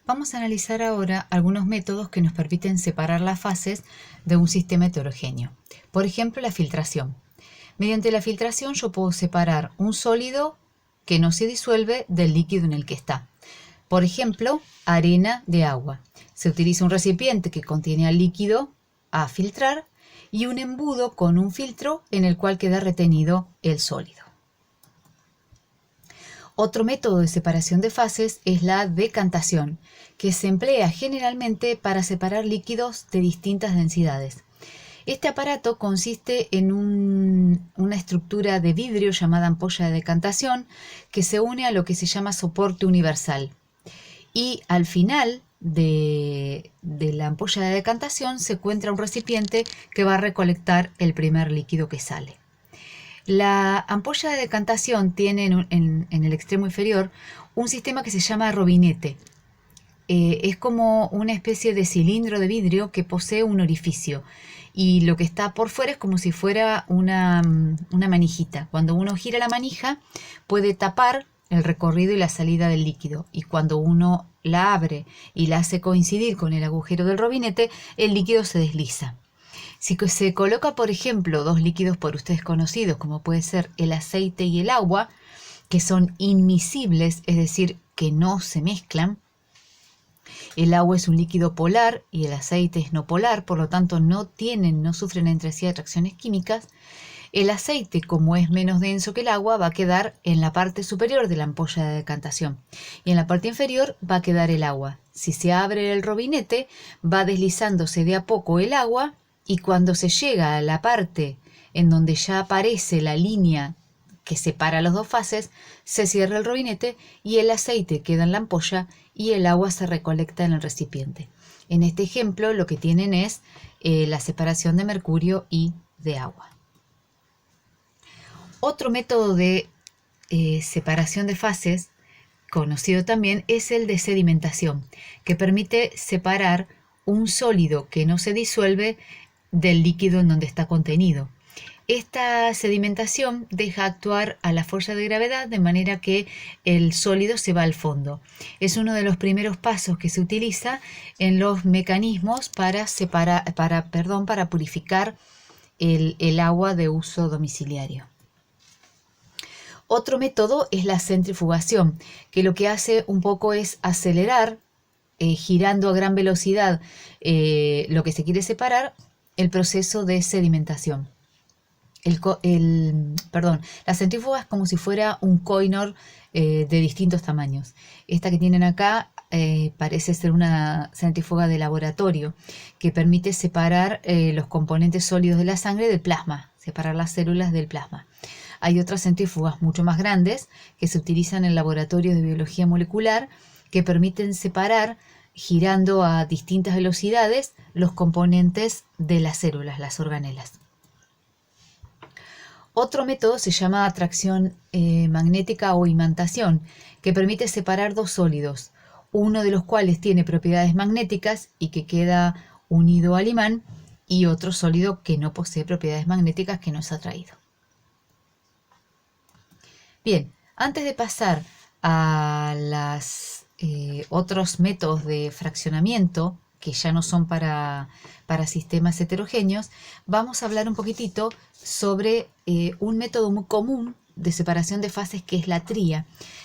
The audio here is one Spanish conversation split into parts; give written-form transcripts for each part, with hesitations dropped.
Vamos a analizar ahora algunos métodos que nos permiten separar las fases de un sistema heterogéneo. Por ejemplo, la filtración. Mediante la filtración yo puedo separar un sólido que no se disuelve del líquido en el que está. Por ejemplo, arena de agua. Se utiliza un recipiente que contiene al líquido a filtrar y un embudo con un filtro en el cual queda retenido el sólido. Otro método de separación de fases es la decantación, que se emplea generalmente para separar líquidos de distintas densidades. Este aparato consiste en una estructura de vidrio llamada ampolla de decantación que se une a lo que se llama soporte universal. Y al final de la ampolla de decantación se encuentra un recipiente que va a recolectar el primer líquido que sale. La ampolla de decantación tiene en el extremo inferior un sistema que se llama robinete. Es como una especie de cilindro de vidrio que posee un orificio y lo que está por fuera es como si fuera una manijita. Cuando uno gira la manija puede tapar el recorrido y la salida del líquido, y cuando uno la abre y la hace coincidir con el agujero del robinete, el líquido se desliza. Si se coloca, por ejemplo, dos líquidos por ustedes conocidos, como puede ser el aceite y el agua, que son inmiscibles, es decir, que no se mezclan. El agua es un líquido polar y el aceite es no polar, por lo tanto no sufren entre sí atracciones químicas. El aceite, como es menos denso que el agua, va a quedar en la parte superior de la ampolla de decantación y en la parte inferior va a quedar el agua. Si se abre el robinete, va deslizándose de a poco el agua, y cuando se llega a la parte en donde ya aparece la línea que separa las dos fases, se cierra el robinete y el aceite queda en la ampolla y el agua se recolecta en el recipiente. En este ejemplo lo que tienen es la separación de mercurio y de agua. Otro método de separación de fases, conocido también, es el de sedimentación, que permite separar un sólido que no se disuelve del líquido en donde está contenido. Esta sedimentación deja actuar a la fuerza de gravedad de manera que el sólido se va al fondo. Es uno de los primeros pasos que se utiliza en los mecanismos para purificar el agua de uso domiciliario. Otro método es la centrifugación, que lo que hace un poco es acelerar, girando a gran velocidad lo que se quiere separar, el proceso de sedimentación. La centrífuga es como si fuera un Koh-i-Noor de distintos tamaños. Esta que tienen acá parece ser una centrífuga de laboratorio que permite separar los componentes sólidos de la sangre del plasma, separar las células del plasma. Hay otras centrífugas mucho más grandes que se utilizan en laboratorios de biología molecular que permiten separar, girando a distintas velocidades, los componentes de las células, las organelas. Otro método se llama atracción magnética o imantación, que permite separar dos sólidos, uno de los cuales tiene propiedades magnéticas y que queda unido al imán, y otro sólido que no posee propiedades magnéticas, que no es atraído. Bien, antes de pasar a los otros métodos de fraccionamiento, que ya no son para sistemas heterogéneos, vamos a hablar un poquitito sobre un método muy común de separación de fases, que es la tría.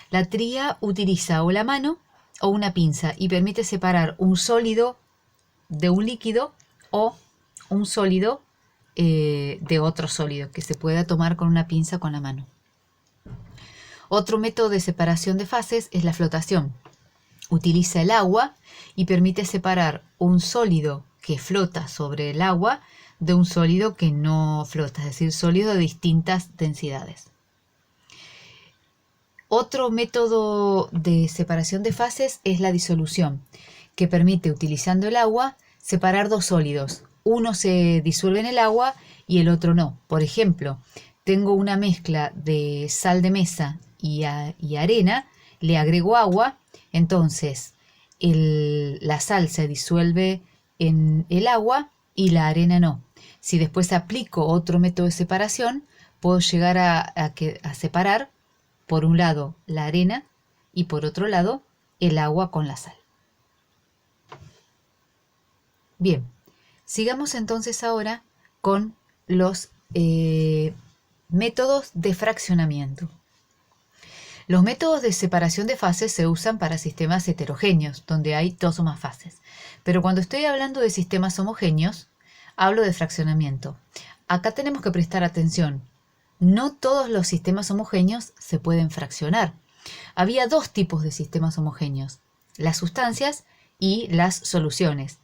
La tría utiliza o la mano o una pinza y permite separar un sólido de un líquido o un sólido de otro sólido, que se pueda tomar con una pinza o con la mano. Otro método de separación de fases es la flotación. Utiliza el agua y permite separar un sólido que flota sobre el agua de un sólido que no flota, es decir, sólido de distintas densidades. Otro método de separación de fases es la disolución, que permite, utilizando el agua, separar dos sólidos. Uno se disuelve en el agua y el otro no. Por ejemplo, tengo una mezcla de sal de mesa y arena, le agrego agua, entonces la sal se disuelve en el agua y la arena no. Si después aplico otro método de separación, puedo llegar a separar por un lado la arena y por otro lado el agua con la sal. Bien, sigamos entonces ahora con los métodos de fraccionamiento. Los métodos de separación de fases se usan para sistemas heterogéneos, donde hay dos o más fases. Pero cuando estoy hablando de sistemas homogéneos, hablo de fraccionamiento. Acá tenemos que prestar atención. No todos los sistemas homogéneos se pueden fraccionar. Había dos tipos de sistemas homogéneos, las sustancias y las soluciones.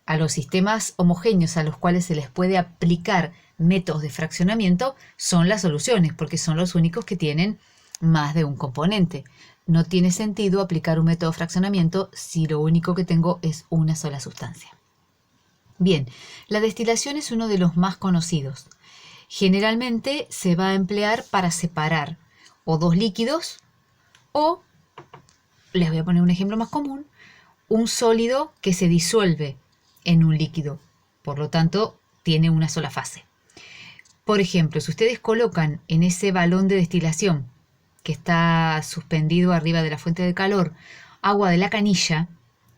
A los sistemas homogéneos a los cuales se les puede aplicar métodos de fraccionamiento son las soluciones, porque son los únicos que tienen más de un componente. No tiene sentido aplicar un método de fraccionamiento si lo único que tengo es una sola sustancia. Bien, la destilación es uno de los más conocidos. Generalmente se va a emplear para separar o dos líquidos o, les voy a poner un ejemplo más común, un sólido que se disuelve en un líquido, por lo tanto tiene una sola fase. Por ejemplo, si ustedes colocan en ese balón de destilación que está suspendido arriba de la fuente de calor agua de la canilla,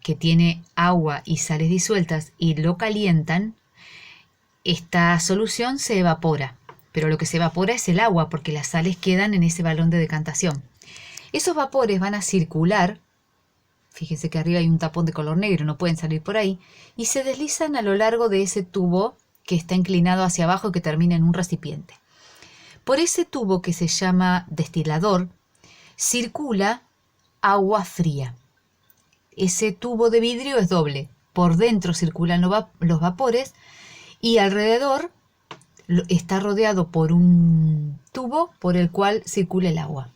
que tiene agua y sales disueltas, y lo calientan, esta solución se evapora, pero lo que se evapora es el agua porque las sales quedan en ese balón de decantación. Esos vapores van a circular, fíjense que arriba hay un tapón de color negro, no pueden salir por ahí, y se deslizan a lo largo de ese tubo que está inclinado hacia abajo y que termina en un recipiente. Por ese tubo que se llama destilador circula agua fría. Ese tubo de vidrio es doble, por dentro circulan los vapores y alrededor está rodeado por un tubo por el cual circula el agua.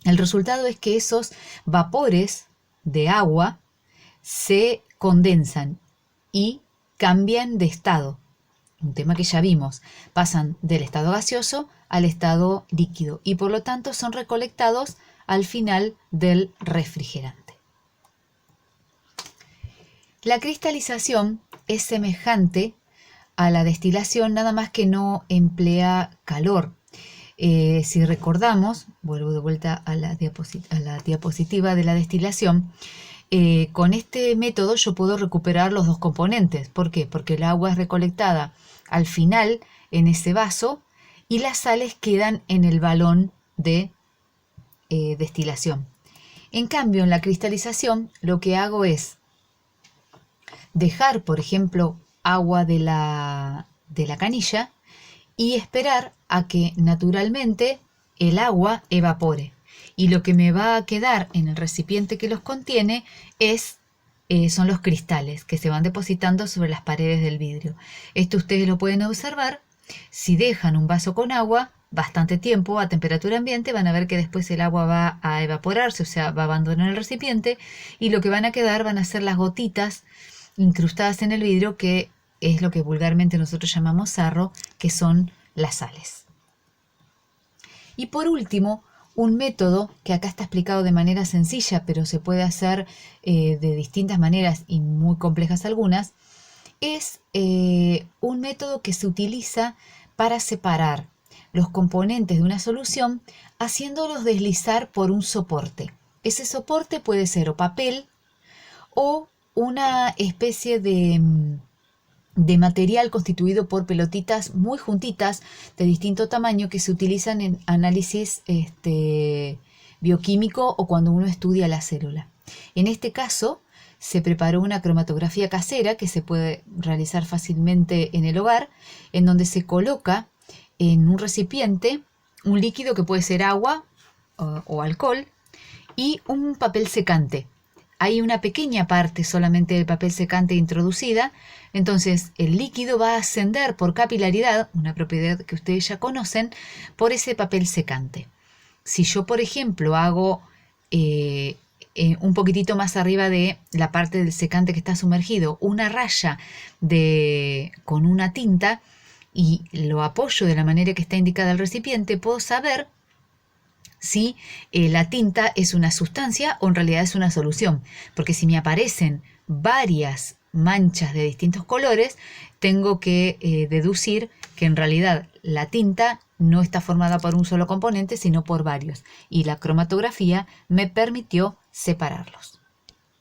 El resultado es que esos vapores de agua se condensan y cambian de estado. Un tema que ya vimos, pasan del estado gaseoso al estado líquido y por lo tanto son recolectados al final del refrigerante. La cristalización es semejante a la destilación, nada más que no emplea calor. Si recordamos, vuelvo de vuelta a la diapositiva de la destilación, con este método yo puedo recuperar los dos componentes. ¿Por qué? Porque el agua es recolectada al final en ese vaso y las sales quedan en el balón de destilación. En cambio, en la cristalización lo que hago es dejar, por ejemplo, agua de la canilla y esperar a que naturalmente el agua evapore. Y lo que me va a quedar en el recipiente que los contiene son los cristales que se van depositando sobre las paredes del vidrio. Esto ustedes lo pueden observar. Si dejan un vaso con agua bastante tiempo a temperatura ambiente, van a ver que después el agua va a evaporarse, o sea, va a abandonar el recipiente y lo que van a quedar van a ser las gotitas incrustadas en el vidrio, que es lo que vulgarmente nosotros llamamos sarro, que son las sales. Y por último, un método que acá está explicado de manera sencilla, pero se puede hacer de distintas maneras y muy complejas algunas, es un método que se utiliza para separar los componentes de una solución haciéndolos deslizar por un soporte. Ese soporte puede ser o papel o una especie de material constituido por pelotitas muy juntitas de distinto tamaño que se utilizan en análisis bioquímico o cuando uno estudia la célula. En este caso se preparó una cromatografía casera que se puede realizar fácilmente en el hogar, en donde se coloca en un recipiente un líquido que puede ser agua o alcohol y un papel secante. Hay una pequeña parte solamente del papel secante introducida, entonces el líquido va a ascender por capilaridad, una propiedad que ustedes ya conocen, por ese papel secante. Si yo, por ejemplo, hago un poquitito más arriba de la parte del secante que está sumergido, una raya con una tinta y lo apoyo de la manera que está indicada el recipiente, puedo saber si la tinta es una sustancia o en realidad es una solución, porque si me aparecen varias manchas de distintos colores, tengo que deducir que en realidad la tinta no está formada por un solo componente, sino por varios, y la cromatografía me permitió separarlos.